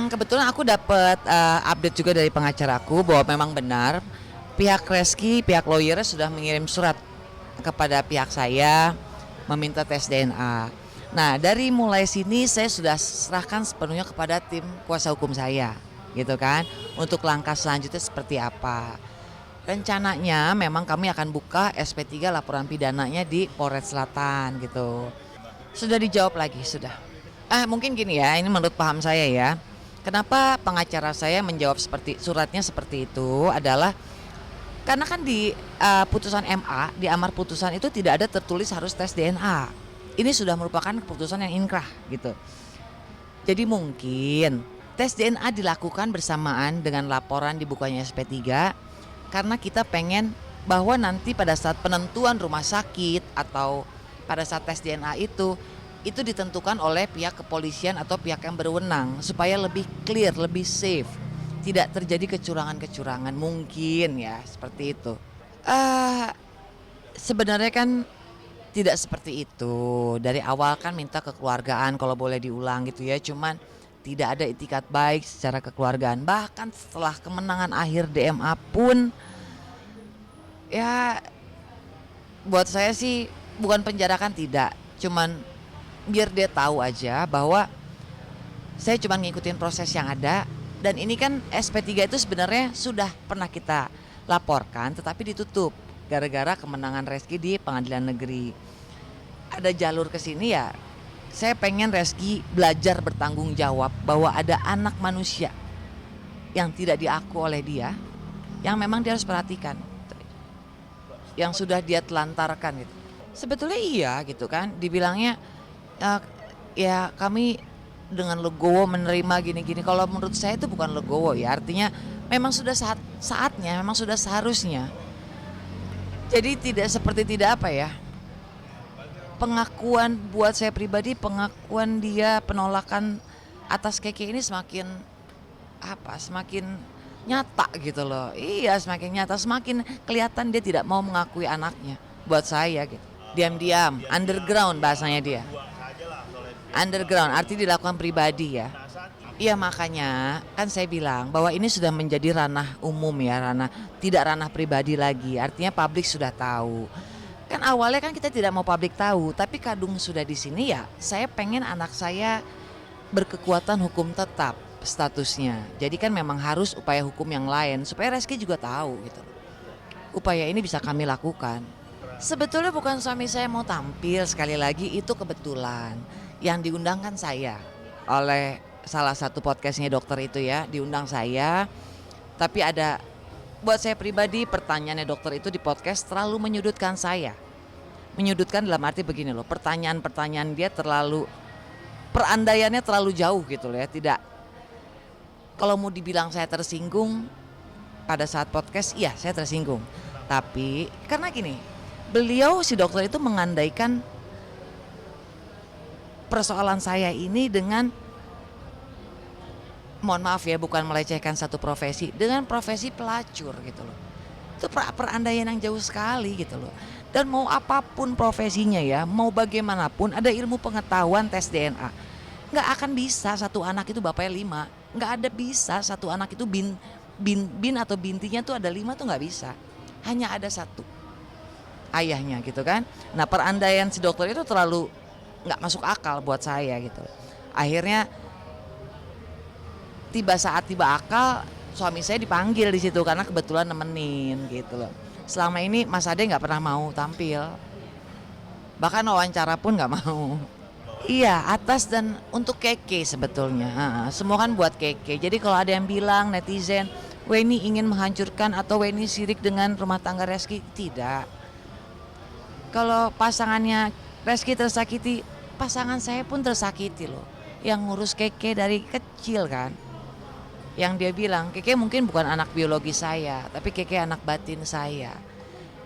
Kebetulan aku dapat update juga dari pengacaraku bahwa memang benar pihak Reski, pihak lawyer sudah mengirim surat kepada pihak saya meminta tes DNA. Nah, dari mulai sini saya sudah serahkan sepenuhnya kepada tim kuasa hukum saya, gitu kan, untuk langkah selanjutnya seperti apa. Rencananya memang kami akan buka SP3 laporan pidananya di Polres Selatan gitu. Sudah dijawab lagi, sudah. Mungkin gini ya, ini menurut paham saya ya. Kenapa pengacara saya menjawab seperti suratnya seperti itu adalah karena kan di putusan MA, di amar putusan itu tidak ada tertulis harus tes DNA. Ini sudah merupakan keputusan yang inkrah gitu. Jadi mungkin tes DNA dilakukan bersamaan dengan laporan dibukanya SP3 karena kita pengen bahwa nanti pada saat penentuan rumah sakit atau pada saat tes DNA itu ditentukan oleh pihak kepolisian atau pihak yang berwenang supaya lebih clear, lebih safe, tidak terjadi kecurangan-kecurangan mungkin ya seperti itu. Sebenarnya kan tidak seperti itu. Dari awal kan minta kekeluargaan kalau boleh diulang gitu ya. Cuman tidak ada itikat baik secara kekeluargaan. Bahkan setelah kemenangan akhir DMA pun ya buat saya sih bukan penjarakan tidak. Cuman biar dia tahu aja bahwa saya cuma ngikutin proses yang ada. Dan ini kan SP3 itu sebenarnya sudah pernah kita laporkan tetapi ditutup gara-gara kemenangan Reski di pengadilan negeri. Ada jalur ke sini ya. Saya pengen Reski belajar bertanggung jawab bahwa ada anak manusia yang tidak diaku oleh dia, yang memang dia harus perhatikan, yang sudah dia telantarkan gitu. Sebetulnya iya gitu kan, dibilangnya ya kami dengan legowo menerima gini-gini. Kalau menurut saya itu bukan legowo ya, artinya memang sudah saatnya, memang sudah seharusnya. Jadi tidak seperti tidak apa ya, pengakuan buat saya pribadi, pengakuan dia penolakan atas Keke ini semakin semakin nyata gitu loh. Iya semakin nyata, semakin kelihatan dia tidak mau mengakui anaknya buat saya gitu. Diam-diam, underground bahasanya dia. Underground arti dilakukan pribadi ya. Iya makanya kan saya bilang bahwa ini sudah menjadi ranah umum ya, tidak ranah pribadi lagi. Artinya publik sudah tahu. Kan awalnya kan kita tidak mau publik tahu, tapi kadung sudah di sini ya. Saya pengen anak saya berkekuatan hukum tetap statusnya. Jadi kan memang harus upaya hukum yang lain supaya Reski juga tahu gitu. Upaya ini bisa kami lakukan. Sebetulnya bukan suami saya mau tampil, sekali lagi itu kebetulan. Yang diundang kan saya oleh salah satu podcastnya dokter itu ya, diundang saya. Tapi ada, buat saya pribadi pertanyaannya dokter itu di podcast terlalu menyudutkan saya. Menyudutkan dalam arti begini loh, pertanyaan-pertanyaan dia terlalu, perandaiannya terlalu jauh gitu loh ya. Tidak, kalau mau dibilang saya tersinggung pada saat podcast, iya saya tersinggung. Tapi karena gini, beliau si dokter itu mengandaikan persoalan saya ini dengan, mohon maaf ya bukan melecehkan satu profesi, dengan profesi pelacur gitu loh. Itu perandaian yang jauh sekali gitu loh. Dan mau apapun profesinya ya, mau bagaimanapun ada ilmu pengetahuan tes DNA. Nggak akan bisa satu anak itu bapaknya 5. Nggak ada bisa satu anak itu bin atau bintinya tuh ada 5 tuh nggak bisa. Hanya ada satu, ayahnya gitu kan. Nah perandaian si dokter itu terlalu nggak masuk akal buat saya gitu. Akhirnya tiba akal, suami saya dipanggil di situ karena kebetulan nemenin gitu loh. Selama ini Mas Ade nggak pernah mau tampil, bahkan wawancara pun nggak mau. Iya, atas dan untuk Keke sebetulnya. Semua kan buat Keke. Jadi kalau ada yang bilang netizen, Weni ingin menghancurkan atau Weni sirik dengan rumah tangga Reski, tidak. Kalau pasangannya Reski tersakiti, pasangan saya pun tersakiti loh. Yang ngurus Keke dari kecil kan. Yang dia bilang, Keke mungkin bukan anak biologi saya, tapi Keke anak batin saya.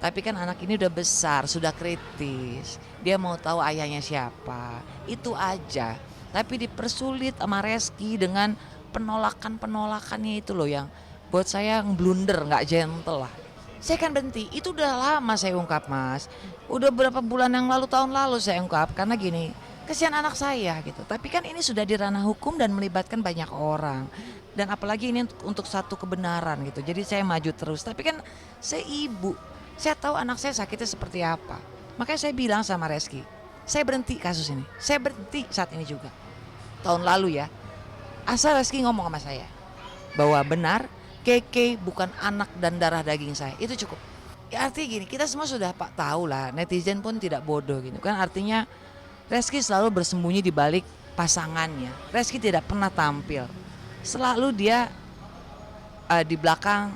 Tapi kan anak ini udah besar, sudah kritis. Dia mau tahu ayahnya siapa. Itu aja. Tapi dipersulit sama Reski dengan penolakannya itu loh yang buat saya blunder, nggak gentle lah. Saya kan berhenti, itu udah lama saya ungkap Mas. Udah berapa bulan yang lalu, tahun lalu saya ungkap. Karena gini, kesian anak saya gitu. Tapi kan ini sudah di ranah hukum dan melibatkan banyak orang. Dan apalagi ini untuk satu kebenaran gitu. Jadi saya maju terus. Tapi kan saya ibu, saya tahu anak saya sakitnya seperti apa. Makanya saya bilang sama Reski, saya berhenti kasus ini. Saya berhenti saat ini juga. Tahun lalu ya. Asal Reski ngomong sama saya bahwa benar Keke bukan anak dan darah daging saya. Itu cukup. Ya, artinya gini, kita semua sudah tahu lah, netizen pun tidak bodoh gitu kan. Artinya Reski selalu bersembunyi di balik pasangannya. Reski tidak pernah tampil. Selalu dia di belakang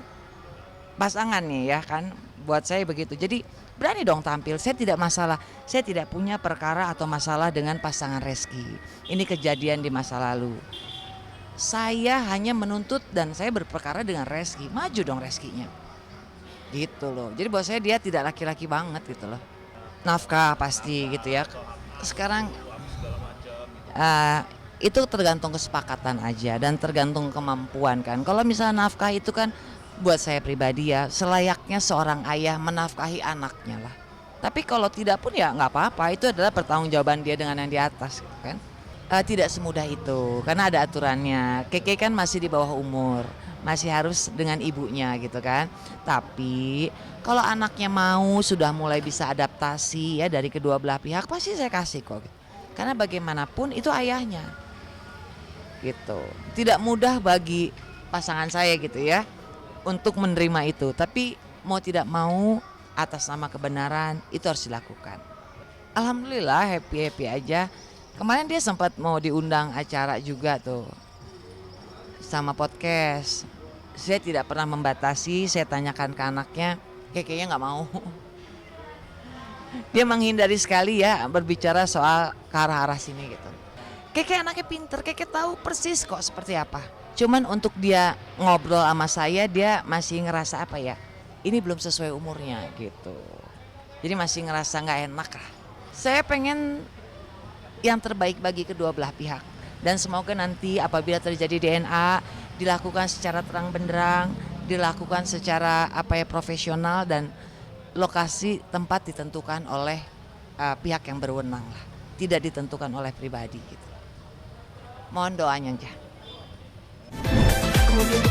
pasangannya ya kan. Buat saya begitu. Jadi berani dong tampil. Saya tidak masalah. Saya tidak punya perkara atau masalah dengan pasangan Reski. Ini kejadian di masa lalu. Saya hanya menuntut dan saya berperkara dengan Reski. Maju dong Reskinya. Gitu loh. Jadi buat saya dia tidak laki-laki banget gitu loh. Nafkah pasti gitu ya. Sekarang itu tergantung kesepakatan aja dan tergantung kemampuan kan. Kalau misalnya nafkah itu kan buat saya pribadi ya selayaknya seorang ayah menafkahi anaknya lah. Tapi kalau tidak pun ya nggak apa-apa, itu adalah pertanggungjawaban dia dengan yang di atas gitu kan. Tidak semudah itu karena ada aturannya. Keke kan masih di bawah umur, masih harus dengan ibunya gitu kan. Tapi kalau anaknya mau sudah mulai bisa adaptasi ya dari kedua belah pihak pasti saya kasih kok. Karena bagaimanapun itu ayahnya. Gitu. Tidak mudah bagi pasangan saya gitu ya untuk menerima itu, tapi mau tidak mau atas nama kebenaran itu harus dilakukan. Alhamdulillah happy aja. Kemarin dia sempat mau diundang acara juga tuh sama podcast. Saya tidak pernah membatasi, saya tanyakan ke anaknya, kayaknya nggak mau. Dia menghindari sekali ya berbicara soal ke arah-arah sini gitu. Keke anaknya pinter, Keke tahu persis kok seperti apa. Cuman untuk dia ngobrol sama saya dia masih ngerasa apa ya, ini belum sesuai umurnya gitu. Jadi masih ngerasa nggak enak lah. Saya pengen yang terbaik bagi kedua belah pihak. Dan semoga nanti apabila terjadi DNA dilakukan secara terang benderang, dilakukan secara profesional dan lokasi tempat ditentukan oleh pihak yang berwenang lah. Tidak ditentukan oleh pribadi gitu. Mohon doanya aja. Kemudian